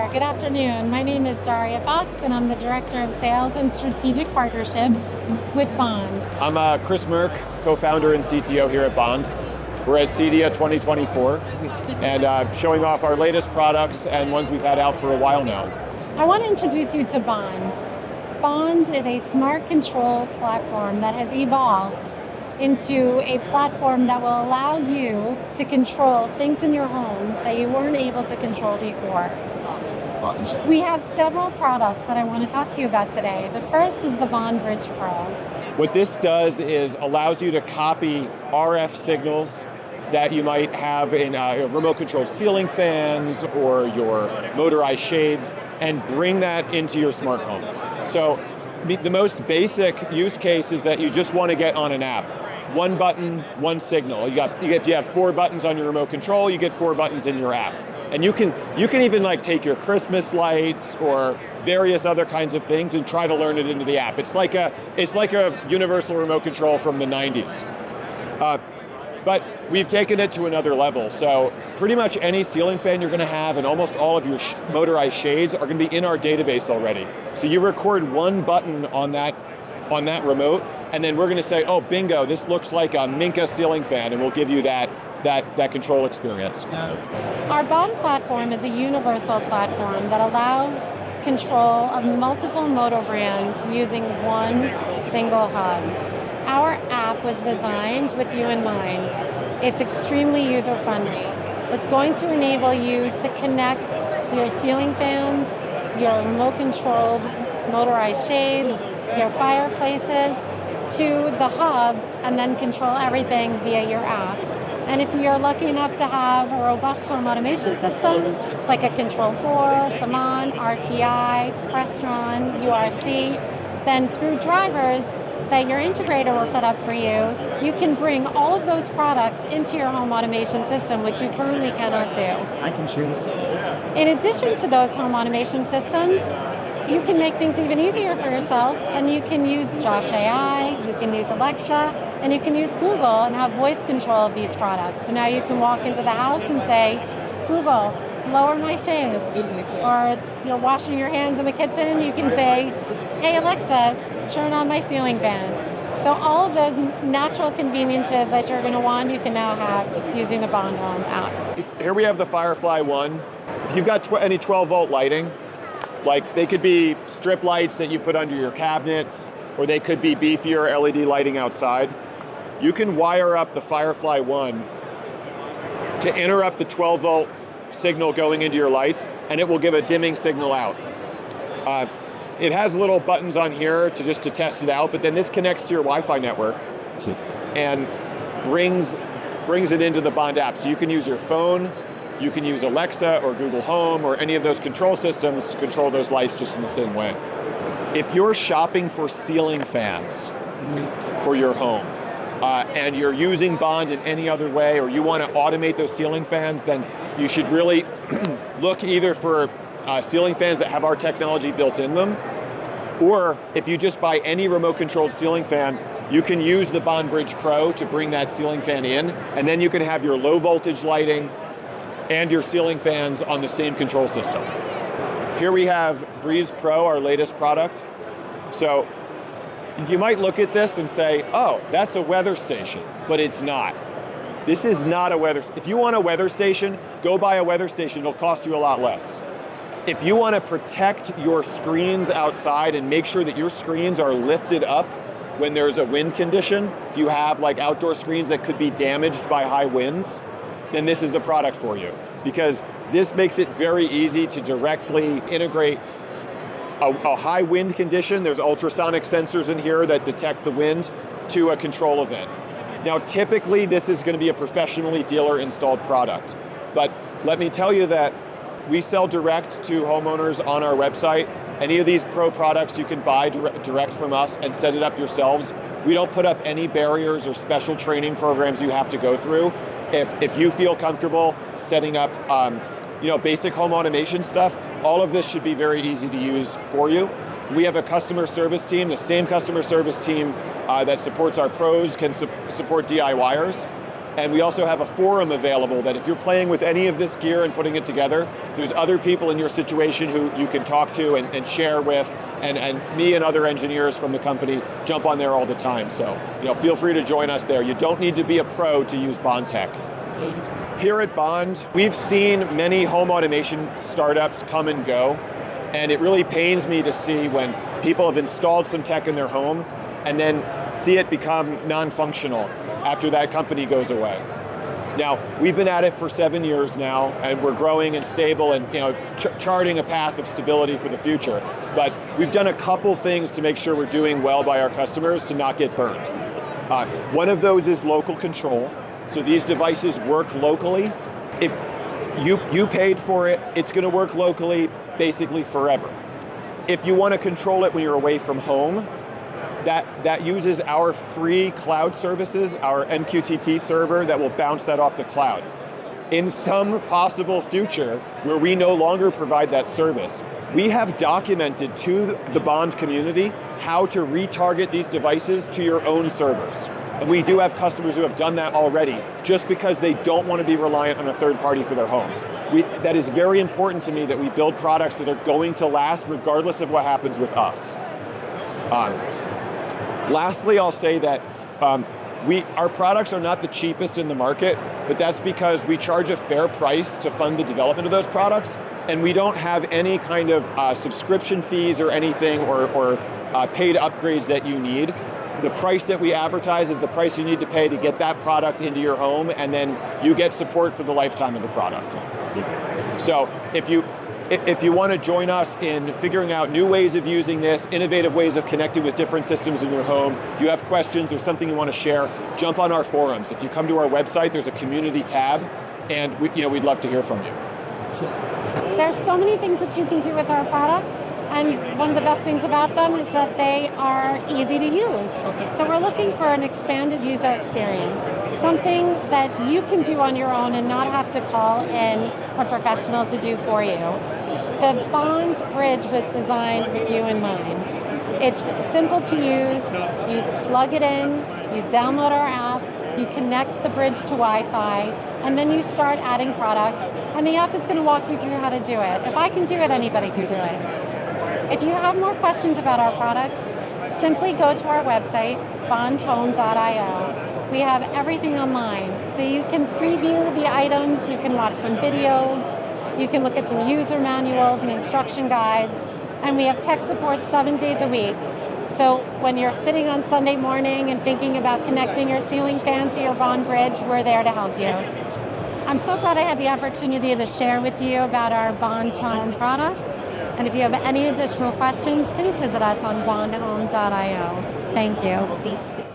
there. Good afternoon. My name is Daria Fox, and I'm the Director of Sales and Strategic Partnerships with Bond. I'm Chris Merck, co-founder and CTO here at Bond. We're at CEDIA 2024 and showing off our latest products and ones we've had out for a while now. I want to introduce you to Bond. Bond is a smart control platform that has evolved into a platform that will allow you to control things in your home that you weren't able to control before. We have several products that I want to talk to you about today. The first is the Bond Bridge Pro. What this does is allows you to copy RF signals that you might have in remote controlled ceiling fans or your motorized shades and bring that into your smart home. So the most basic use case is that you just want to get on an app. One button, one signal. You have 4 buttons on your remote control, you get 4 buttons in your app. And you can even like take your Christmas lights or various other kinds of things and try to learn it into the app. It's like a universal remote control from the 90s. But we've taken it to another level. So pretty much any ceiling fan you're going to have and almost all of your motorized shades are going to be in our database already. So you record one button on that remote, and then we're going to say, oh, bingo, this looks like a Minka ceiling fan, and we'll give you that control experience. Our Bond platform is a universal platform that allows control of multiple motor brands using one single hub. Our app was designed with you in mind. It's extremely user-friendly. It's going to enable you to connect your ceiling fans, your remote-controlled motorized shades, your fireplaces to the hub, and then control everything via your apps. And if you're lucky enough to have a robust home automation system, like a Control4, Saman, RTI, Crestron, URC, then through drivers that your integrator will set up for you, you can bring all of those products into your home automation system, which you currently cannot do. I can share this. In addition to those home automation systems, you can make things even easier for yourself, and you can use Josh AI, you can use Alexa, and you can use Google and have voice control of these products. So now you can walk into the house and say, Google, lower my shades. Or you're washing your hands in the kitchen, you can say, hey Alexa, turn on my ceiling fan. So all of those natural conveniences that you're going to want, you can now have using the Bond Home app. Here we have the Firefly One. If you've got any 12-volt lighting, like they could be strip lights that you put under your cabinets, or they could be beefier LED lighting outside. You can wire up the Firefly One to interrupt the 12-volt signal going into your lights, and it will give a dimming signal out. It has little buttons on here to test it out, but then this connects to your Wi-Fi network and brings it into the Bond app. So you can use your phone, you can use Alexa or Google Home or any of those control systems to control those lights just in the same way. If you're shopping for ceiling fans for your home, and you're using Bond in any other way, or you want to automate those ceiling fans, then you should really look either for ceiling fans that have our technology built in them, or if you just buy any remote controlled ceiling fan, you can use the Bond Bridge Pro to bring that ceiling fan in, and then you can have your low voltage lighting and your ceiling fans on the same control system. Here we have Breeze Pro, our latest product. So you might look at this and say, oh, that's a weather station, but it's not. This is not a weather station. If you want a weather station, go buy a weather station. It'll cost you a lot less. If you want to protect your screens outside and make sure that your screens are lifted up when there's a wind condition, if you have like outdoor screens that could be damaged by high winds, then this is the product for you, because this makes it very easy to directly integrate a high wind condition. There's ultrasonic sensors in here that detect the wind to a control event. Now, typically, this is going to be a professionally dealer installed product, but let me tell you that we sell direct to homeowners on our website. Any of these Pro products you can buy direct from us and set it up yourselves. We don't put up any barriers or special training programs you have to go through. If you feel comfortable setting up basic home automation stuff, all of this should be very easy to use for you. We have a customer service team. The same customer service team that supports our pros can support DIYers. And we also have a forum available that if you're playing with any of this gear and putting it together, there's other people in your situation who you can talk to and share with, and me and other engineers from the company jump on there all the time. So feel free to join us there. You don't need to be a pro to use Bondtech. Here at Bond, we've seen many home automation startups come and go, and it really pains me to see when people have installed some tech in their home and then see it become non-functional after that company goes away. Now, we've been at it for 7 years now, and we're growing and stable and charting a path of stability for the future. But we've done a couple things to make sure we're doing well by our customers to not get burned. One of those is local control. So these devices work locally. If you paid for it, it's going to work locally basically forever. If you want to control it when you're away from home, that uses our free cloud services, our MQTT server that will bounce that off the cloud. In some possible future where we no longer provide that service, we have documented to the Bond community how to retarget these devices to your own servers. And we do have customers who have done that already, just because they don't want to be reliant on a third party for their home. That is very important to me, that we build products that are going to last regardless of what happens with us. Lastly, I'll say that our products are not the cheapest in the market, but that's because we charge a fair price to fund the development of those products, and we don't have any kind of subscription fees or anything or paid upgrades that you need. The price that we advertise is the price you need to pay to get that product into your home, and then you get support for the lifetime of the product. So if you want to join us in figuring out new ways of using this, innovative ways of connecting with different systems in your home, you have questions or something you want to share, jump on our forums. If you come to our website, there's a community tab, and we'd love to hear from you. There's so many things that you can do with our product, and one of the best things about them is that they are easy to use. So we're looking for an expanded user experience, something that you can do on your own and not have to call in a professional to do for you. The Bond Bridge was designed with you in mind. It's simple to use. You plug it in, you download our app, you connect the bridge to Wi-Fi, and then you start adding products, and the app is going to walk you through how to do it. If I can do it, anybody can do it. If you have more questions about our products, simply go to our website, bondhome.io. We have everything online, so you can preview the items, you can watch some videos, you can look at some user manuals and instruction guides, and we have tech support 7 days a week. So when you're sitting on Sunday morning and thinking about connecting your ceiling fan to your Bond Bridge, we're there to help you. I'm so glad I had the opportunity to share with you about our Bond Home products. And if you have any additional questions, please visit us on bondhome.io. Thank you.